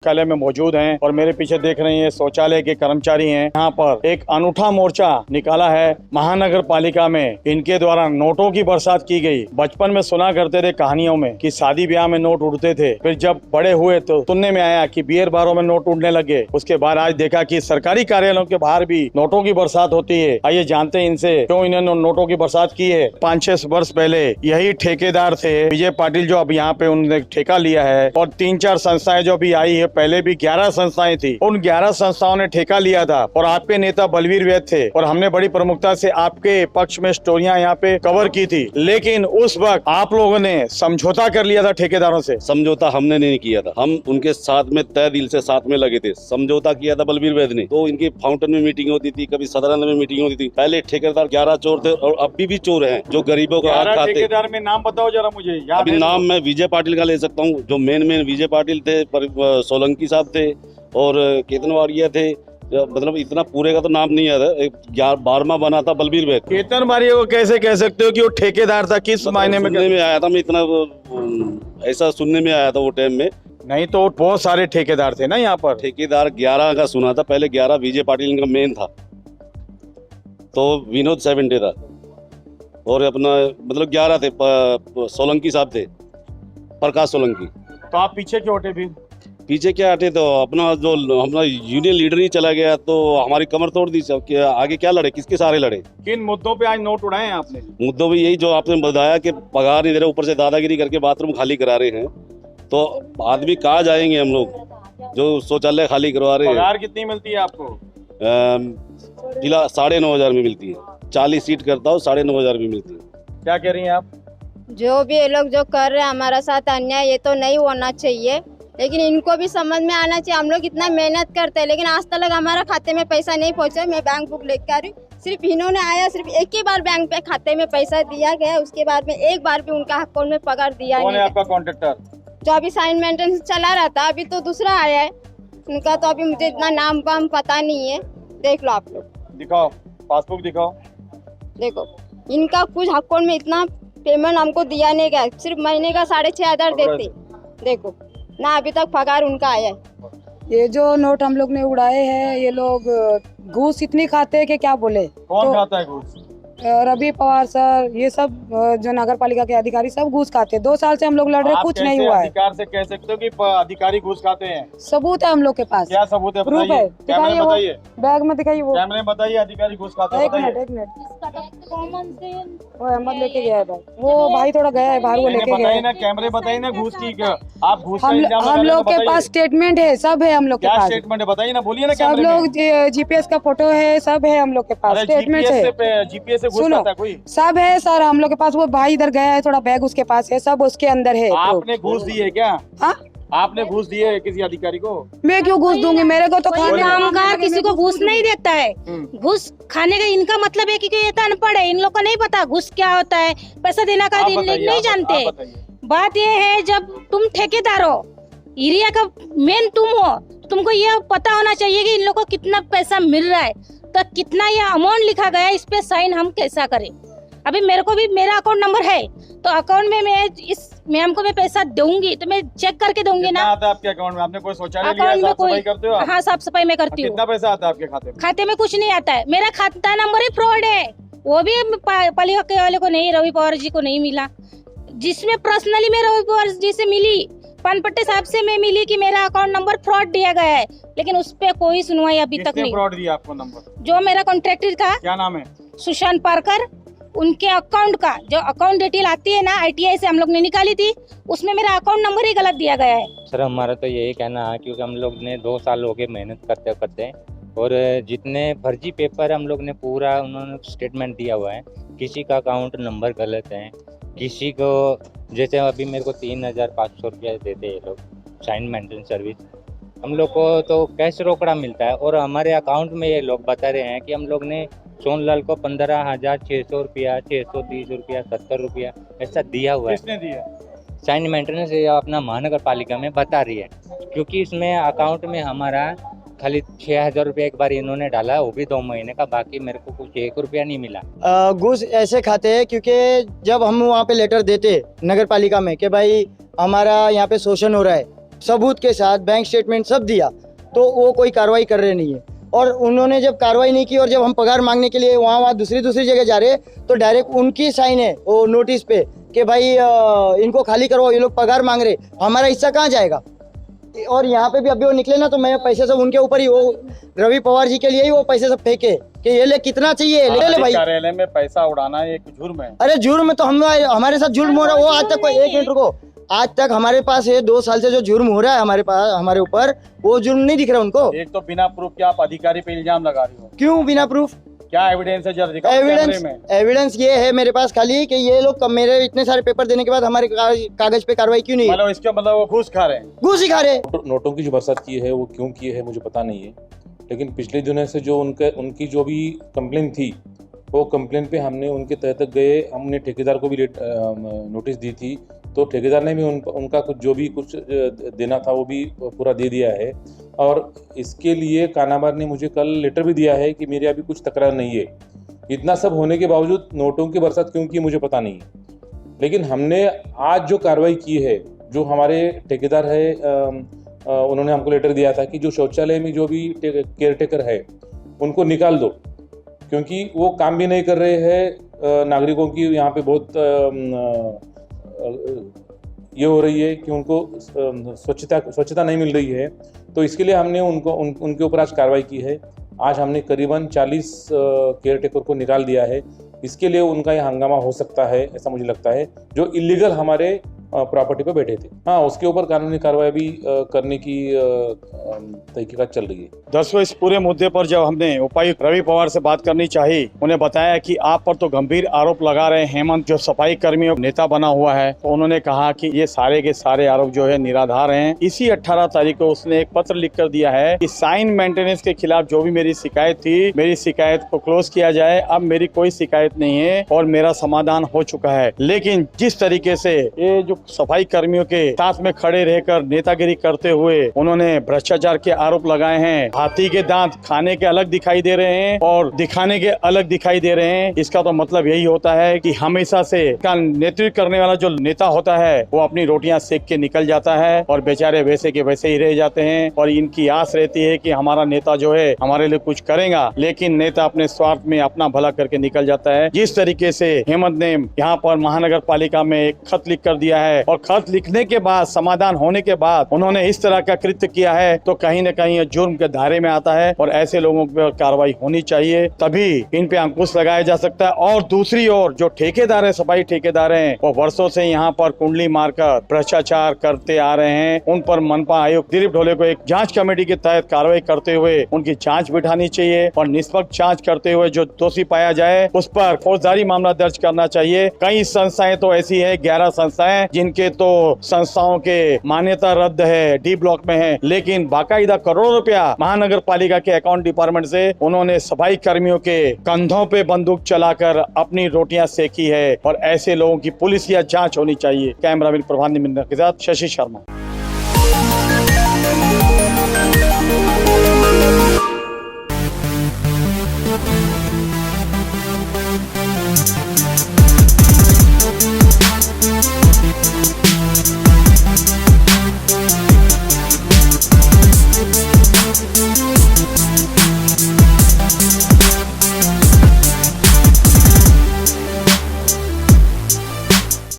कार्यालय में मौजूद हैं और मेरे पीछे देख रहे हैं शौचालय के कर्मचारी हैं। यहाँ पर एक अनूठा मोर्चा निकाला है महानगर पालिका में। इनके द्वारा नोटों की बरसात की गई। बचपन में सुना करते थे कहानियों में कि शादी ब्याह में नोट उड़ते थे, फिर जब बड़े हुए तो सुनने में आया कि बियर बारों में नोट उड़ने लगे। उसके बाद आज देखा कि सरकारी कार्यालयों के बाहर भी नोटों की बरसात होती है। आइए जानते हैं इनसे क्यों इन्होंने नोटों की बरसात की है। 5-6 वर्ष पहले यही ठेकेदार थे विजय पाटिल जो अब यहाँ पे उन्होंने ठेका लिया है, और 3-4 संस्थाएं जो अभी आई है, पहले भी 11 संस्थाएं थी। उन 11 संस्थाओं ने ठेका लिया था और आपके नेता बलवीर वैद थे और हमने बड़ी प्रमुखता से आपके पक्ष में स्टोरियां यहाँ पे कवर की थी। लेकिन उस वक्त आप लोगों ने समझौता कर लिया था ठेकेदारों से। समझौता हमने नहीं किया था, हम उनके साथ में तय दिल से साथ में लगे थे। समझौता किया था बलवीर वैद ने। तो इनकी फाउंटेन में मीटिंग होती थी, कभी सदरानंद में मीटिंग होती थी। पहले ठेकेदार 11 चोर थे और अभी भी चोर हैं जो गरीबों का हाथ खाते। ठेकेदार में नाम बताओ जरा मुझे। अभी नाम मैं विजय पाटिल का ले सकता हूँ। जो मेन विजय पाटिल थे, सोलंकी साहब थे और केतन वारिया थे। मतलब इतना पूरे का तो नाम नहीं याद है। 12वां बना था बलवीर वैद। केतन वारिया को कैसे कह सकते हो कि वो ठेकेदार था? किस मायने में आया था? मैं इतना ऐसा सुनने में आया था वो टाइम में। नहीं तो बहुत सारे ठेकेदार थे ना यहाँ पर। ठेकेदार 11 का सुना था। पहले 11 विजय पाटिल का मेन था, तो विनोद सेवेंटे था और अपना मतलब 11 थे। सोलंकी साहब थे, प्रकाश सोलंकी। तो आप पीछे क्यों हटे? फिर पीछे क्या हटे? तो अपना जो हमारा यूनियन लीडर ही चला गया तो हमारी कमर तोड़ दी। सब आगे क्या लड़े, किसके सहारे लड़े? किन मुद्दों पे आज नोट उड़ाए हैं आपने? मुद्दों भी यही जो आपने बताया कि पगार नहीं दे रहे, ऊपर से दादागिरी करके बाथरूम खाली करा रहे हैं। तो आदमी कहाँ जाएंगे हम लोग जो शौचालय खाली करवा रहे हैं? पगार कितनी मिलती है आपको? जिला 9,500 में मिलती है। 40 सीट करता हूँ, 9,500 में मिलती है। क्या कह रही हैं आप? जो भी ये लोग जो कर रहे हैं हमारा साथ अन्याय, ये तो नहीं होना चाहिए, लेकिन इनको भी समझ में आना चाहिए। हम लोग इतना मेहनत करते हैं लेकिन आज तक हमारा खाते में पैसा नहीं पहुंचा। मैं बैंक बुक लेकर आ रही हूँ। सिर्फ इन्होंने आया, सिर्फ एक ही बार बैंक पे खाते में पैसा दिया गया। उसके बाद में एक बार भी उनका अकाउंट में पगार दिया कौन नहीं। है आपका कॉन्ट्रैक्टर? जो अभी साइन मेंटेनेंस चला रहा था, अभी तो दूसरा आया है उनका। तो अभी मुझे इतना नाम वाम पता नहीं है। देख लो आप लोग, दिखाओ पासबुक दिखाओ। देखो इनका कुछ अकाउंट में इतना पेमेंट हमको दिया नहीं गया। सिर्फ महीने का 6,500 देते। देखो ना, अभी तक पगार उनका आया है। ये जो नोट हम लोग ने उड़ाए हैं, ये लोग घूस इतनी खाते हैं कि क्या बोले। कौन खाता है घूस? रवि पवार सर, ये सब जो नगर पालिका के अधिकारी सब घूस खाते हैं। 2 साल से हम लोग लड़ रहे, कुछ नहीं हुआ है। अधिकार से कह सकते हो कि अधिकारी घूस खाते हैं? सबूत है हम लोग के पास। क्या सबूत है? प्रूफ है, कैमरे में बताइए। बैग में दिखाइए वो। कैमरे में बताइए अधिकारी घूस खाते हैं। एक मिनट वो अहमद लेके गया है भाई। वो भाई थोड़ा गया है बाहर, वो लेके गया है। ना कैमरे बताइए ना घूस की। आप घूस हम लोग के पास स्टेटमेंट है, सब है हम लोग के पास। स्टेटमेंट है बताइए ना, बोलिए ना। सब लोग जीपीएस का फोटो है, सब है हम लोग के पास। स्टेटमेंट है, जीपीएस से घूस सुनो खाता है कोई? सब है सर हम लोग के पास। वो भाई इधर गया है, थोड़ा बैग उसके पास है, सब उसके अंदर है। आपने घूस दी है क्या? हाँ, आपने घूस दी है किसी अधिकारी को? मैं क्यों घूस दूंगी? मेरे को तो कामगार किसी को घूस नहीं देता है। घूस खाने का इनका मतलब है कि ये तो अनपढ़ है, इन लोग को नहीं पता घूस क्या होता है, पैसा देना का नहीं जानते। बात ये है, जब तुम ठेकेदार हो, एरिया का मेन तुम हो, तुमको ये पता होना चाहिए कि इन लोग को कितना पैसा मिल रहा है, तो कितना ये अमाउंट लिखा गया है, इस पे साइन हम कैसा करें। अभी मेरे को भी मेरा अकाउंट नंबर है, तो अकाउंट में मैं इस मैम को मैं पैसा दूंगी तो मैं चेक करके दूंगी ना। आता है आपके अकाउंट में? आपने कोई शौचालय लिया? अकाउंट में सफाई करते हो? हाँ, साफ सफाई में करती हूँ। कितना पैसा आता है आपके खाते में? खाते में कुछ नहीं आता है। मेरा खाता नंबर ही फ्रॉड है। वो भी पालिका वाले को नहीं, रवि पवार जी को नहीं मिला। जिसमें पर्सनली मैं रवि पवार जी से मिली, पानपट्टी साहब से मैं मिली कि मेरा अकाउंट नंबर फ्रॉड दिया गया है, लेकिन उस पे कोई सुनवाई अभी तक नहीं। फ्रॉड दिया आपको नंबर? जो मेरा कॉन्ट्रैक्टर था, क्या नाम है? सुशांत पारकर, उनके अकाउंट का जो अकाउंट डिटेल आती है ना, ITI से हम लोग ने निकाली थी, उसमें मेरा अकाउंट नंबर ही गलत दिया गया है। सर हमारा तो यही कहना है, क्योंकि हम लोग ने 2 साल हो गए मेहनत करते करते, और जितने फर्जी पेपर हम लोग ने पूरा उन्होंने स्टेटमेंट दिया हुआ है। किसी का अकाउंट नंबर गलत है, किसी को जैसे अभी मेरे को 3,500 रुपया देते हैं ये लोग साइन मेंटेनेंस सर्विस। हम लोग को तो कैश रोकड़ा मिलता है, और हमारे अकाउंट में ये लोग बता रहे हैं कि हम लोग ने सोनलाल को 15,600 रुपया, 630 रुपया, 70 रुपया ऐसा दिया हुआ है। किसने दिया? साइन मेंटेनेंस अपना महानगर पालिका में बता रही है, क्योंकि इसमें अकाउंट में हमारा खाली 6,000 रुपया एक बार इन्होंने डाला, वो भी 2 महीने का। बाकी मेरे को कुछ 1 रुपया नहीं मिला। घूस ऐसे खाते हैं क्योंकि जब हम वहाँ पे लेटर देते नगर पालिका में कि भाई हमारा यहाँ पे शोषण हो रहा है, सबूत के साथ बैंक स्टेटमेंट सब दिया, तो वो कोई कार्रवाई कर रहे नहीं है। और उन्होंने जब कार्रवाई नहीं की और जब हम पगार मांगने के लिए वहाँ दूसरी जगह जा रहे, तो डायरेक्ट उनकी साइन है वो नोटिस पे कि भाई इनको खाली करवाओ, ये लोग पगार मांग रहे, हमारा हिस्सा कहाँ जाएगा। और यहाँ पे भी अभी वो निकले ना, तो मैं पैसे सब उनके ऊपर ही, वो रवि पवार जी के लिए ही वो पैसे सब फेंके कि ये ले, कितना चाहिए ले भाई। कार्यालय में पैसा उड़ाना एक जुर्म है। अरे जुर्म तो हमारे साथ जुर्म हो रहा है। वो आज तक, एक मिनट रुको, आज तक हमारे पास ये 2 साल से जो जुर्म हो रहा है हमारे ऊपर, वो जुर्म नहीं दिख रहा उनको। एक तो बिना प्रूफ के आप अधिकारी पे इल्जाम लगा रही हो। क्यों बिना प्रूफ? क्या एविडेंस है जरा दिखाओ कैमरे में। एविडेंस ये है मेरे पास खाली कि ये लोग मेरे इतने सारे पेपर देने के बाद हमारे कागज पे कार्रवाई क्यों नहीं? मतलब इसका मतलब वो घूस खा रहे हैं। घूस ही खा रहे। नोटों की जो बरसात की है वो क्यों की है मुझे पता नहीं है, लेकिन पिछले दिनों से जो उनकी जो भी कंप्लेन थी, वो कंप्लेन पे हमने उनके तह तक गए। हमने ठेकेदार को भी नोटिस दी थी, तो ठेकेदार ने भी उनका कुछ जो भी कुछ देना था वो भी पूरा दे दिया है। और इसके लिए कानाबार ने मुझे कल लेटर भी दिया है कि मेरे अभी कुछ तकरार नहीं है। इतना सब होने के बावजूद नोटों की बरसात क्यों की मुझे पता नहीं है, लेकिन हमने आज जो कार्रवाई की है, जो हमारे ठेकेदार है, उन्होंने हमको लेटर दिया था कि जो शौचालय में जो भी केयर टेकर है उनको निकाल दो, क्योंकि वो काम भी नहीं कर रहे हैं। नागरिकों की यहाँ पे बहुत ये हो रही है कि उनको स्वच्छता नहीं मिल रही है, तो इसके लिए हमने उनके ऊपर आज कार्रवाई की है। आज हमने करीबन 40 केयर टेकर को निकाल दिया है। इसके लिए उनका ये हंगामा हो सकता है, ऐसा मुझे लगता है, जो इलीगल हमारे प्रॉपर्टी पर बैठे थे। हाँ, उसके ऊपर कानूनी कार्रवाई भी करने की तहकीकात चल रही है। दरअसल इस पूरे मुद्दे पर जब हमने उपायुक्त रवि पवार से बात करनी चाहिए, उन्हें बताया कि आप पर तो गंभीर आरोप लगा रहे हैं हेमंत, जो सफाई कर्मियों का नेता बना हुआ है, तो उन्होंने कहा कि ये सारे के सारे आरोप जो है निराधार हैं। इसी 18 तारीख को उसने एक पत्र लिख कर दिया है कि साइन मेंटेनेंस के खिलाफ जो भी मेरी शिकायत थी, मेरी शिकायत को क्लोज किया जाए। अब मेरी कोई शिकायत नहीं है और मेरा समाधान हो चुका है। लेकिन जिस तरीके से ये जो सफाई कर्मियों के साथ में खड़े रहकर नेतागिरी करते हुए उन्होंने भ्रष्टाचार के आरोप लगाए हैं, हाथी के दांत खाने के अलग दिखाई दे रहे हैं और दिखाने के अलग दिखाई दे रहे हैं, इसका तो मतलब यही होता है कि हमेशा से का नेतृत्व करने वाला जो नेता होता है वो अपनी रोटियां सेक के निकल जाता है और बेचारे वैसे के वैसे ही रह जाते हैं। और इनकी आस रहती है कि हमारा नेता जो है हमारे लिए कुछ करेगा, लेकिन नेता अपने स्वार्थ में अपना भला करके निकल जाता है। जिस तरीके से हेमंत ने यहाँ पर महानगर पालिका में एक खत लिख कर दिया है और खत लिखने के बाद, समाधान होने के बाद उन्होंने इस तरह का कृत्य किया है, तो कहीं न कहीं जुर्म के दायरे में आता है और ऐसे लोगों पर कार्रवाई होनी चाहिए, तभी इन पे अंकुश लगाया जा सकता है। और दूसरी ओर जो ठेकेदार है, सफाई ठेकेदार हैं, वो वर्षों से यहाँ पर कुंडली मारकर भ्रष्टाचार करते आ रहे हैं। उन पर मनपा आयुक्त दिलीप ढोले को एक जांच कमेटी के तहत कार्रवाई करते हुए उनकी जांच बिठानी चाहिए और निष्पक्ष जांच करते हुए जो दोषी पाया जाए उस पर फौजदारी मामला दर्ज करना चाहिए। कई संस्थाएं तो ऐसी है, 11 संस्थाएं जिनके तो संस्थाओं के मान्यता रद्द है, डी ब्लॉक में है, लेकिन बाकायदा करोड़ों रुपया महानगर पालिका के अकाउंट डिपार्टमेंट से उन्होंने सफाई कर्मियों के कंधों पे बंदूक चलाकर अपनी रोटियां सेकी है। और ऐसे लोगों की पुलिस या जांच होनी चाहिए। कैमरामैन प्रभात के साथ शशि शर्मा।